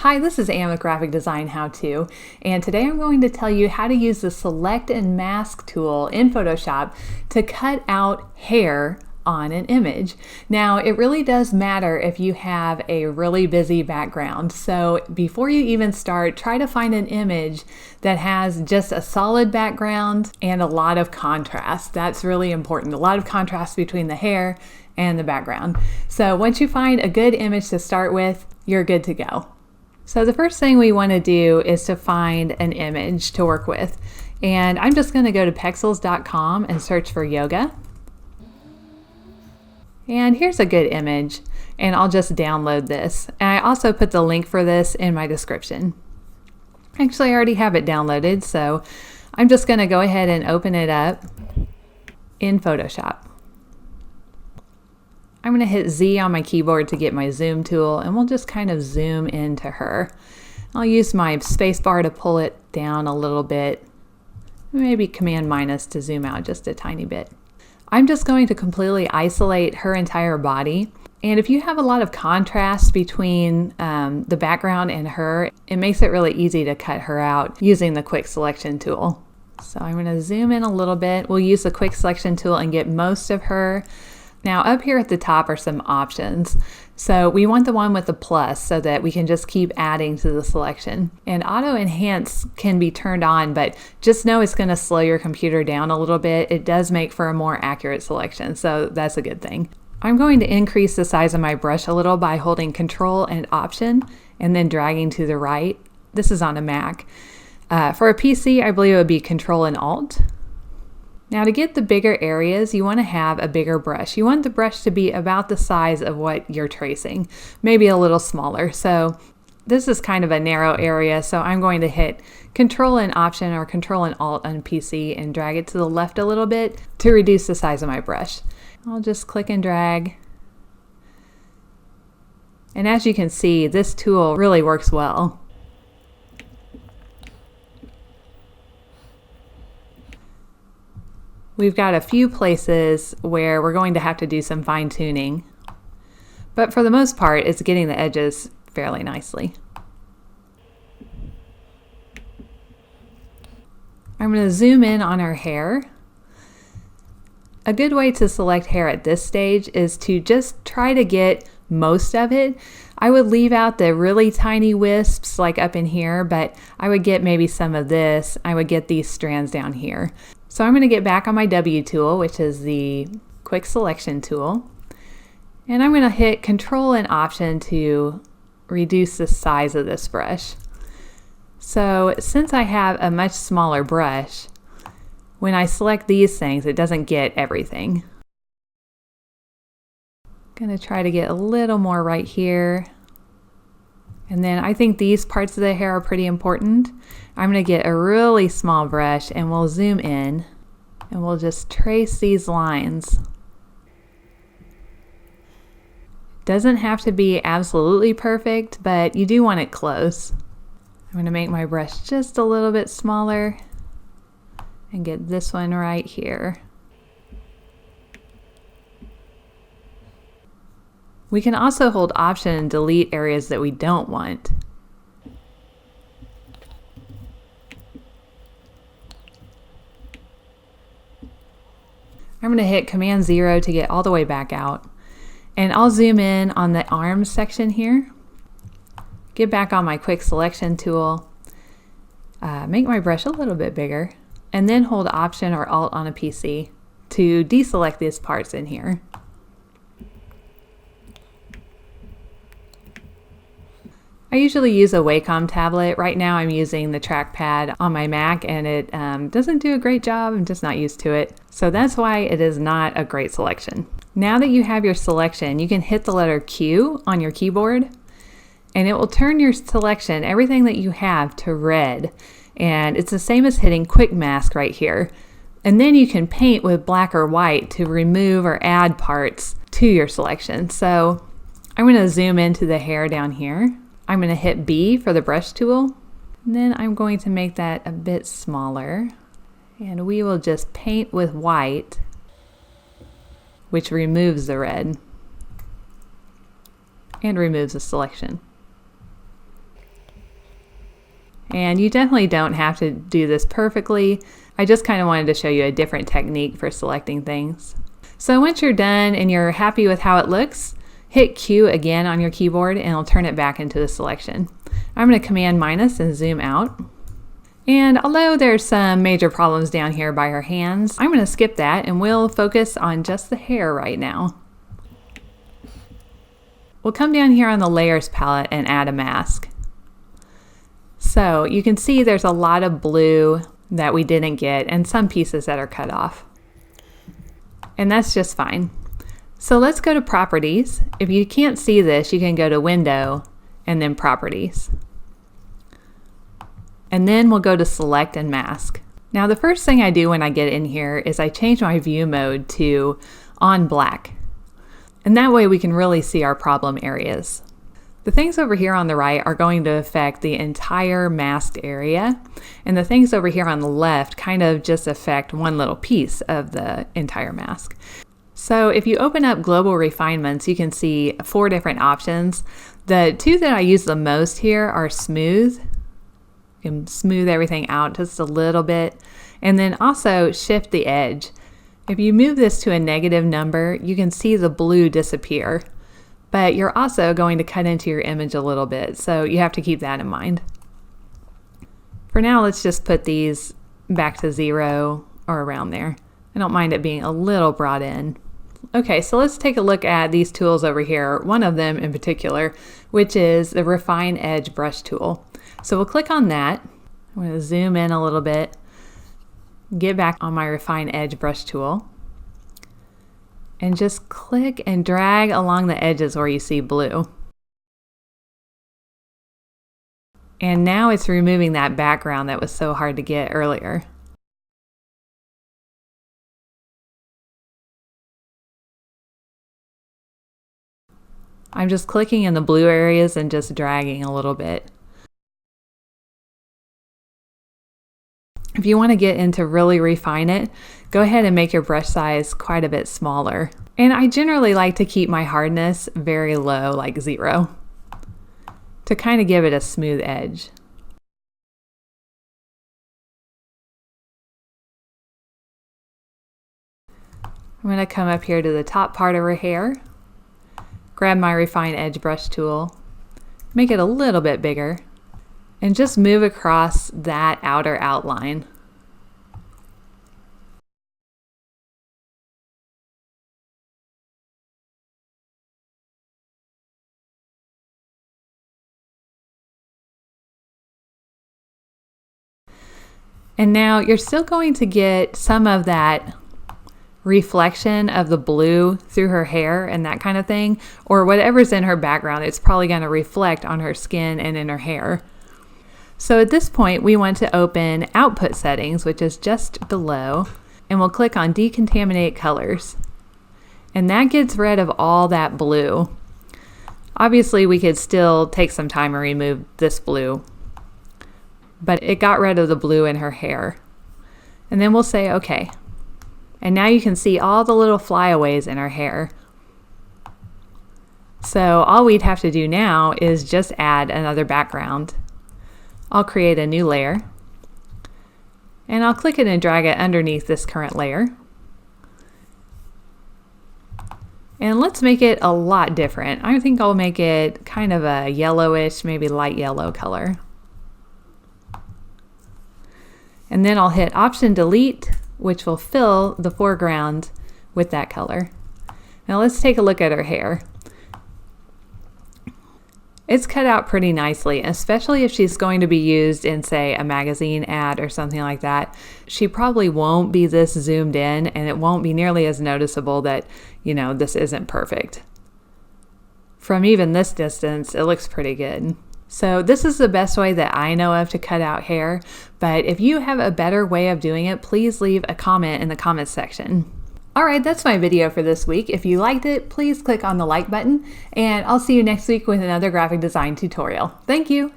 Hi, this is Anne with Graphic Design How To, and today I'm going to tell you how to use the Select and Mask tool in Photoshop to cut out hair on an image. Now, it really does matter if you have a really busy background. So before you even start, try to find an image that has just a solid background and a lot of contrast. That's really important. A lot of contrast between the hair and the background. So once you find a good image to start with, you're good to go. So the first thing we want to do is to find an image to work with. And I'm just going to go to pexels.com and search for yoga. And here's a good image, and I'll just download this. And I also put the link for this in my description. Actually, I already have it downloaded, so I'm just going to go ahead and open it up in Photoshop. I'm going to hit Z on my keyboard to get my zoom tool, and we'll just kind of zoom into her. I'll use my space bar to pull it down a little bit, maybe Command minus to zoom out just a tiny bit. I'm just going to completely isolate her entire body. And if you have a lot of contrast between the background and her, it makes it really easy to cut her out using the quick selection tool. So I'm going to zoom in a little bit. We'll use the quick selection tool and get most of her. Now up here at the top are some options. So we want the one with the plus so that we can just keep adding to the selection. And auto enhance can be turned on, but just know it's going to slow your computer down a little bit. It does make for a more accurate selection, so that's a good thing. I'm going to increase the size of my brush a little by holding Control and Option and then dragging to the right. This is on a Mac. For a PC, I believe it would be Control and Alt. Now to get the bigger areas, you want to have a bigger brush. You want the brush to be about the size of what you're tracing, maybe a little smaller. So this is kind of a narrow area, so I'm going to hit Control and Option or Control and Alt on PC and drag it to the left a little bit to reduce the size of my brush. I'll just click and drag. And as you can see, this tool really works well. We've got a few places where we're going to have to do some fine tuning, but for the most part, it's getting the edges fairly nicely. I'm going to zoom in on her hair. A good way to select hair at this stage is to just try to get most of it. I would leave out the really tiny wisps like up in here, but I would get maybe some of this. I would get these strands down here. So I'm going to get back on my W tool, which is the quick selection tool. And I'm going to hit Control and Option to reduce the size of this brush. So since I have a much smaller brush, when I select these things, it doesn't get everything. I'm going to try to get a little more right here. And then I think these parts of the hair are pretty important. I'm going to get a really small brush and we'll zoom in and we'll just trace these lines. Doesn't have to be absolutely perfect, but you do want it close. I'm going to make my brush just a little bit smaller and get this one right here. We can also hold Option and delete areas that we don't want. I'm going to hit Command 0 to get all the way back out. And I'll zoom in on the arms section here. Get back on my quick selection tool. Make my brush a little bit bigger. And then hold Option or Alt on a PC to deselect these parts in here. I usually use a Wacom tablet. Right now I'm using the trackpad on my Mac and it doesn't do a great job. I'm just not used to it. So that's why it is not a great selection. Now that you have your selection, you can hit the letter Q on your keyboard and it will turn your selection, everything that you have, to red. And it's the same as hitting Quick Mask right here. And then you can paint with black or white to remove or add parts to your selection. So I'm going to zoom into the hair down here. I'm going to hit B for the brush tool, and then I'm going to make that a bit smaller, and we will just paint with white, which removes the red and removes the selection. And you definitely don't have to do this perfectly. I just kind of wanted to show you a different technique for selecting things. So once you're done and you're happy with how it looks, hit Q again on your keyboard and it'll turn it back into the selection. I'm going to Command minus and zoom out. And although there's some major problems down here by her hands, I'm going to skip that and we'll focus on just the hair right now. We'll come down here on the layers palette and add a mask. So you can see there's a lot of blue that we didn't get and some pieces that are cut off. And that's just fine. So let's go to Properties. If you can't see this, you can go to Window and then Properties. And then we'll go to Select and Mask. Now the first thing I do when I get in here is I change my view mode to on black. And that way we can really see our problem areas. The things over here on the right are going to affect the entire masked area, and the things over here on the left kind of just affect one little piece of the entire mask. So if you open up Global Refinements, you can see 4 different options. The 2 that I use the most here are Smooth. You can smooth everything out just a little bit, and then also Shift the Edge. If you move this to a negative number, you can see the blue disappear, but you're also going to cut into your image a little bit, so you have to keep that in mind. For now, let's just put these back to 0 or around there. I don't mind it being a little brought in. Okay, so let's take a look at these tools over here, one of them in particular, which is the Refine Edge brush tool. So we'll click on that. I'm going to zoom in a little bit, get back on my Refine Edge brush tool, and just click and drag along the edges where you see blue. And now it's removing that background that was so hard to get earlier. I'm just clicking in the blue areas and just dragging a little bit. If you want to get into really refine it, go ahead and make your brush size quite a bit smaller. And I generally like to keep my hardness very low, like 0, to kind of give it a smooth edge. I'm going to come up here to the top part of her hair, grab my Refine Edge brush tool, make it a little bit bigger, and just move across that outer outline. And now you're still going to get some of that reflection of the blue through her hair and that kind of thing, or whatever's in her background. It's probably going to reflect on her skin and in her hair. So at this point, we want to open Output Settings, which is just below, and we'll click on Decontaminate Colors. And that gets rid of all that blue. Obviously, we could still take some time and remove this blue, but it got rid of the blue in her hair. And then we'll say OK. And now you can see all the little flyaways in her hair. So all we'd have to do now is just add another background. I'll create a new layer, and I'll click it and drag it underneath this current layer. And let's make it a lot different. I think I'll make it kind of a yellowish, maybe light yellow color. And then I'll hit Option Delete, which will fill the foreground with that color. Now let's take a look at her hair. It's cut out pretty nicely, especially if she's going to be used in, say, a magazine ad or something like that. She probably won't be this zoomed in, and it won't be nearly as noticeable that, you know, this isn't perfect. From even this distance, it looks pretty good. So this is the best way that I know of to cut out hair, but if you have a better way of doing it, please leave a comment in the comments section. Alright, that's my video for this week. If you liked it, please click on the like button, and I'll see you next week with another graphic design tutorial. Thank you!